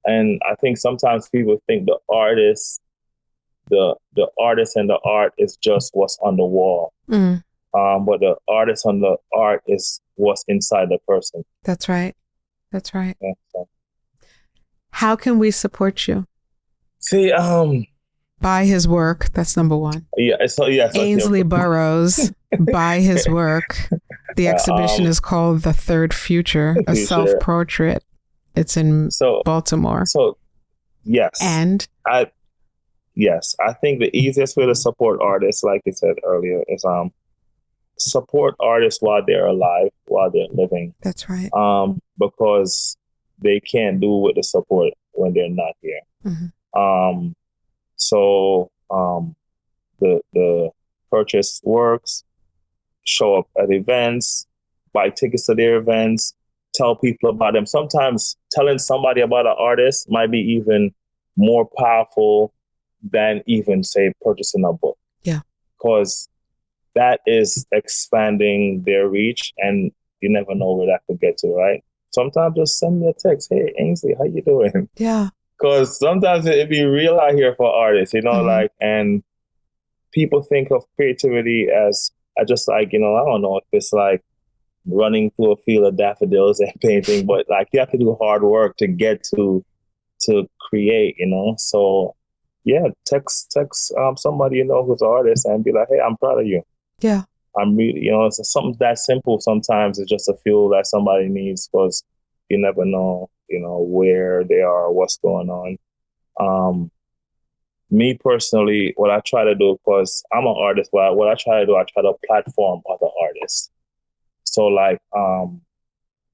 And I think sometimes people think the artist and the art is just what's on the wall. But the artist and the art is what's inside the person. That's right. That's right. Yeah, so. How can we support you? See, buy his work. That's number one. Yeah. So Ainsley Burroughs. Buy his work. The exhibition is called The Third Future, a self-portrait. It's in Baltimore. So, yes. And? I think the easiest way to support artists, like you said earlier, is support artists while they're alive, while they're living. That's right. Because they can't do with the support when they're not here. So the purchase works, show up at events, buy tickets to their events, tell people about them. Sometimes telling somebody about an artist might be even more powerful than even, say, purchasing a book. Yeah. Because that is expanding their reach, and you never know where that could get to, right? Sometimes just send me a text. Hey, Ainsley, how you doing? Yeah. Because sometimes it'd be real out here for artists, like, and people think of creativity as just like, I don't know if it's like running through a field of daffodils and painting, but like you have to do hard work to get to create, So yeah, text somebody who's an artist and be like, hey, I'm proud of you. Yeah. I'm really, it's something that simple. Sometimes it's just a fuel that somebody needs, because you never know, where they are, what's going on. Me personally, what I try to do, because I'm an artist, what I try to do, I try to platform other artists. So like,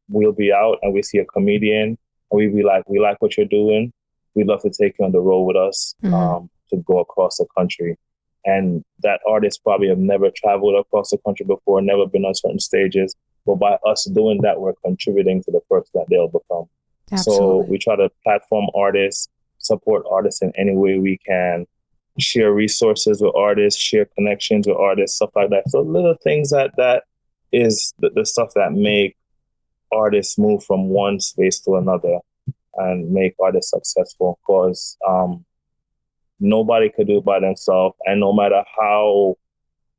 we'll be out and we see a comedian and we be like, we like what you're doing. We'd love to take you on the road with us, to go across the country. And that artist probably have never traveled across the country before, never been on certain stages. But by us doing that, we're contributing to the person that they'll become. Absolutely. So we try to platform artists, support artists in any way we can, share resources with artists, share connections with artists, stuff like that. So little things that is the stuff that make artists move from one space to another and make artists successful, because nobody could do it by themselves. And no matter how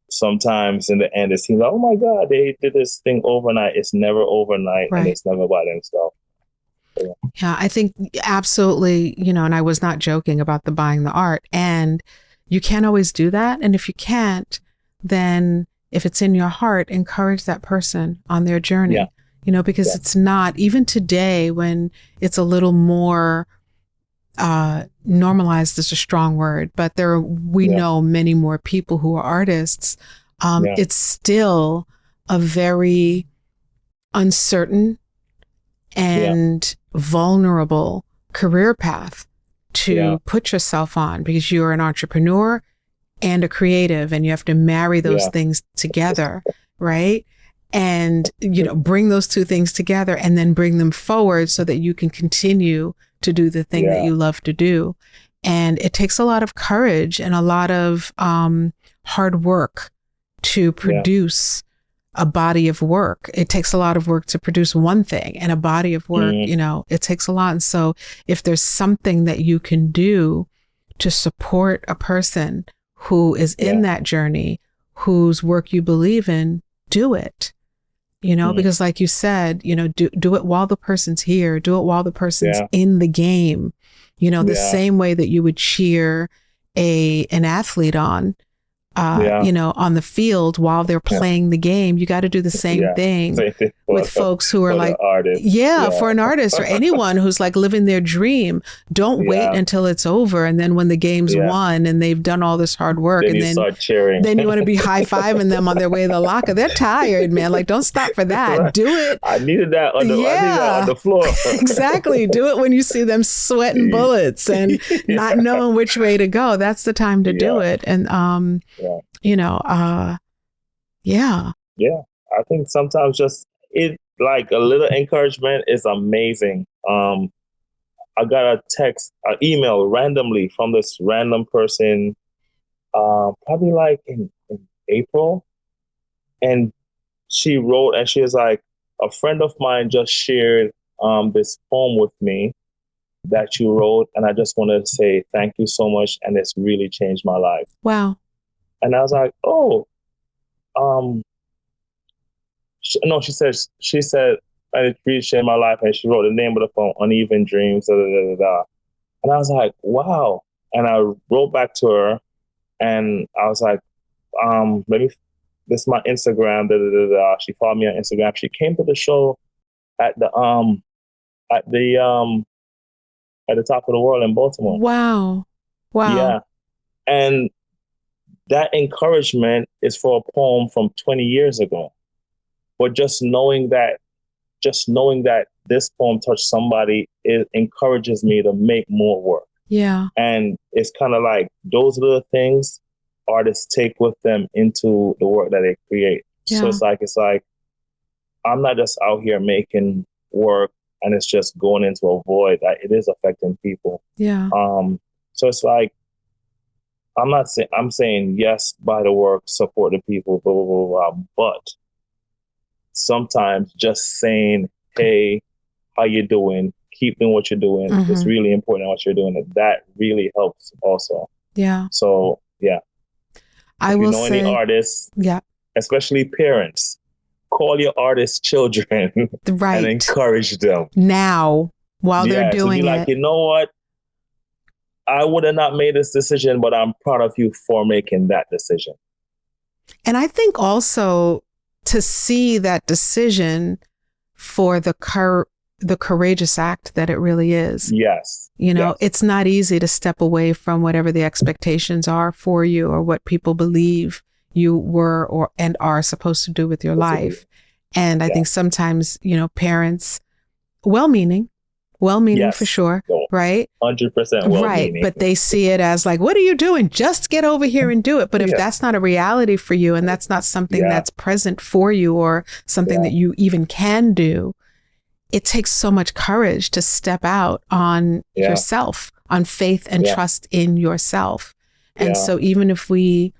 sometimes in the end it seems like, oh my God, they did this thing overnight. It's never overnight, right. And it's never by themselves. Yeah, I think absolutely, and I was not joking about the buying the art. And you can't always do that. And if you can't, then if it's in your heart, encourage that person on their journey, because it's not, even today when it's a little more normalized is a strong word, but we know many more people who are artists. It's still a very uncertain and vulnerable career path to put yourself on, because you're an entrepreneur and a creative, and you have to marry those things together, right? And, bring those two things together and then bring them forward so that you can continue to do the thing that you love to do. And it takes a lot of courage and a lot of hard work to produce a body of work. It takes a lot of work to produce one thing, and a body of work, it takes a lot. And so if there's something that you can do to support a person who is in that journey, whose work you believe in, do it. Because like you said, do it while the person's here, do it while the person's in the game, the same way that you would cheer an athlete on, on the field while they're playing the game. You got to do the same thing with folks who are like, for an artist or anyone who's like living their dream. Don't wait until it's over. And then when the game's won and they've done all this hard work, then and you start cheering. Then you want to be high-fiving them on their way to the locker. They're tired, man. Like, don't stop for that. Right. Do it. I needed that on the floor. Exactly. Do it when you see them sweating bullets and not knowing which way to go. That's the time to do it. And, I think sometimes just like a little encouragement is amazing. I got a text, an email randomly from this random person, probably like in April. And she wrote, and she was like, a friend of mine just shared this poem with me that you wrote. And I just want to say thank you so much. And it's really changed my life. Wow. And I was like, oh, she said, and it really changed my life. And she wrote the name of the poem, Uneven Dreams, da, da, da, da, da. And I was like, wow. And I wrote back to her and I was like, this is my Instagram, da, da, da, da. She followed me on Instagram. She came to the show at the Top of the World in Baltimore. Wow. Yeah. And that encouragement is for a poem from 20 years ago. But just knowing that this poem touched somebody, it encourages me to make more work. Yeah. And it's kind of like those little things artists take with them into the work that they create. Yeah. So it's like I'm not just out here making work and it's just going into a void. It is affecting people. Yeah. So it's like, I'm saying yes, buy the work, support the people, blah, blah, blah, blah. But sometimes just saying, hey, how you doing? Keep doing what you're doing. It's really important what you're doing. That really helps also. Yeah. So, yeah. I if will you know say, any artists, yeah, especially parents, call your artists' children right, and encourage them. Now, while they're doing to be like, you know what? I would have not made this decision, but I'm proud of you for making that decision. And I think also to see that decision for the courageous act that it really is. Yes. You know, yes. It's not easy to step away from whatever the expectations are for you or what people believe you were and are supposed to do with your life. And I think sometimes, parents, well-meaning yes. for sure, right? 100% well-meaning. Right, but they see it as like, what are you doing? Just get over here and do it. But if that's not a reality for you and that's not something that's present for you or something that you even can do, it takes so much courage to step out on yourself, on faith and trust in yourself. And so even if we,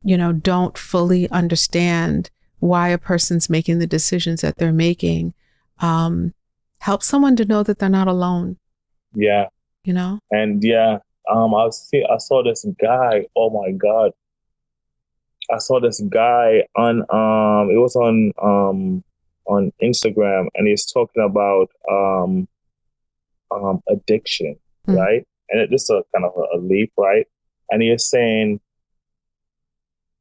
don't fully understand why a person's making the decisions that they're making, help someone to know that they're not alone. Yeah. And I saw this guy. Oh my God. I saw this guy on it was on Instagram, and he's talking about addiction, right? And this is a kind of a leap, right? And he is saying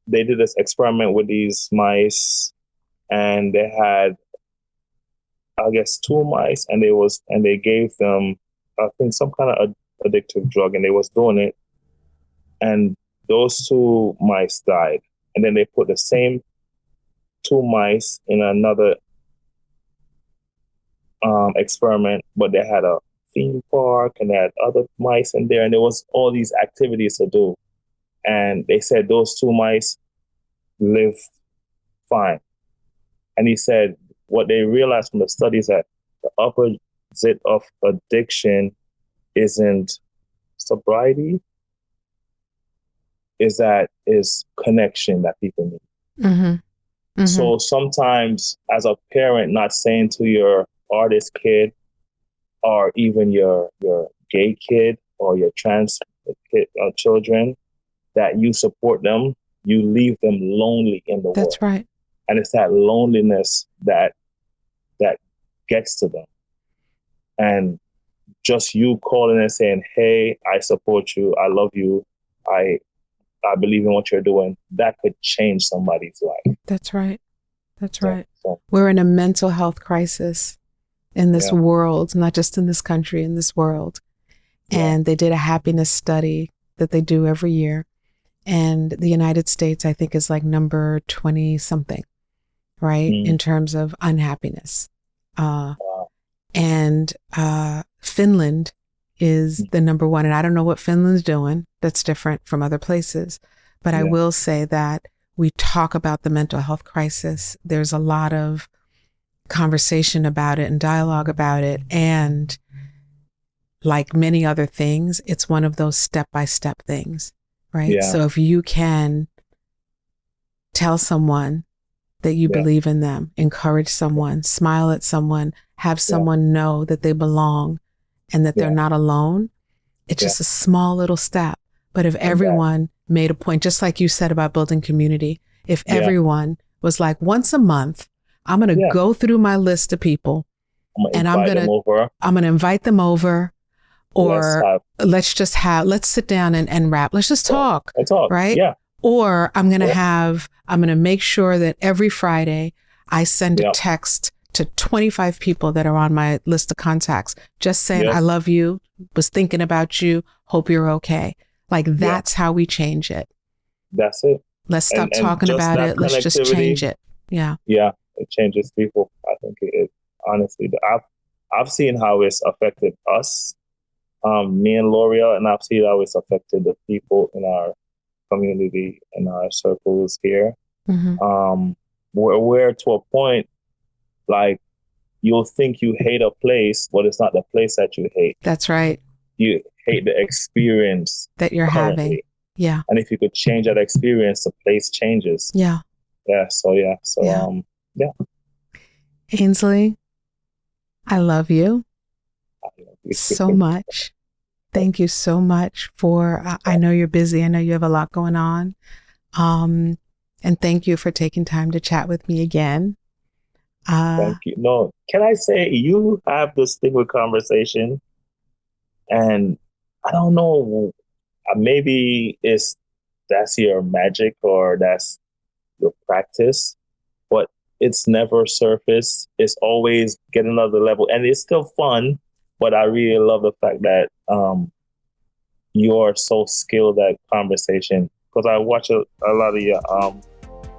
they did this experiment with these mice, and they had, I guess, 2 mice, and they gave them, I think, some kind of addictive drug, and they was doing it, and those 2 mice died, and then they put the same 2 mice in another experiment, but they had a theme park and they had other mice in there, and there was all these activities to do, and they said those 2 mice lived fine. And he said what they realized from the studies that the opposite of addiction isn't sobriety, is connection that people need. So sometimes as a parent, not saying to your artist kid or even your gay kid or your trans kid, children, that you support them, you leave them lonely in the world. That's right. And it's that loneliness that gets to them. And just you calling and saying, hey, I support you, I love you, I believe in what you're doing, that could change somebody's life. That's right. That's right. So, we're in a mental health crisis in this world, not just in this country, in this world. And they did a happiness study that they do every year. And the United States, I think, is like number 20 something, right? In terms of unhappiness. And Finland is the number 1. And I don't know what Finland's doing that's different from other places. But I will say that we talk about the mental health crisis. There's a lot of conversation about it and dialogue about it. And like many other things, it's one of those step-by-step things, right? Yeah. So if you can tell someone that you believe in them, encourage someone, smile at someone, have someone know that they belong and that they're not alone, it's just a small little step. But if everyone made a point, just like you said about building community, if everyone was like, once a month, I'm going to go through my list of people and I'm going to invite them over, or let's sit down and rap. Let's just talk. Right. Yeah. Or I'm going to make sure that every Friday I send a text to 25 people that are on my list of contacts, just saying, I love you, was thinking about you, hope you're okay. Like that's how we change it. That's it. Let's stop talking about it. Let's just change it. Yeah. Yeah. It changes people. I think it honestly, I've seen how it's affected us, me and L'Oreal, and I've seen how it's affected the people in our community, in our circles here. We're to a point, like you'll think you hate a place, but it's not the place that you hate. That's right. You hate the experience That you're currently. having. Yeah. And if you could change that experience, the place changes. Yeah. Yeah. So yeah. Ainsley, I love you so much. Thank you so much for, I know you're busy. I know you have a lot going on. And thank you for taking time to chat with me again. Thank you. No, can I say you have this thing with conversation, and I don't know, maybe that's your magic or that's your practice, but it's never surface. It's always get another level, and it's still fun. But I really love the fact that you're so skilled at conversation, because I watch a lot of your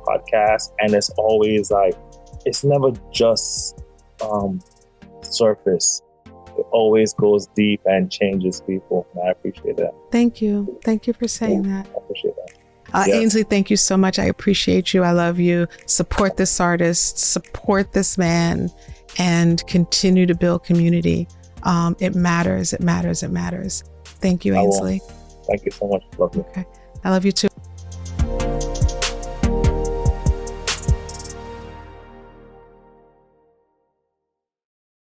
podcasts, and it's always like, it's never just surface. It always goes deep and changes people. And I appreciate that. Thank you. Thank you for saying that. I appreciate that. Yes. Ainsley, thank you so much. I appreciate you. I love you. Support this artist, support this man, and continue to build community. It matters. It matters. It matters. Thank you, Ainsley. Thank you so much. Love you. Okay. I love you too.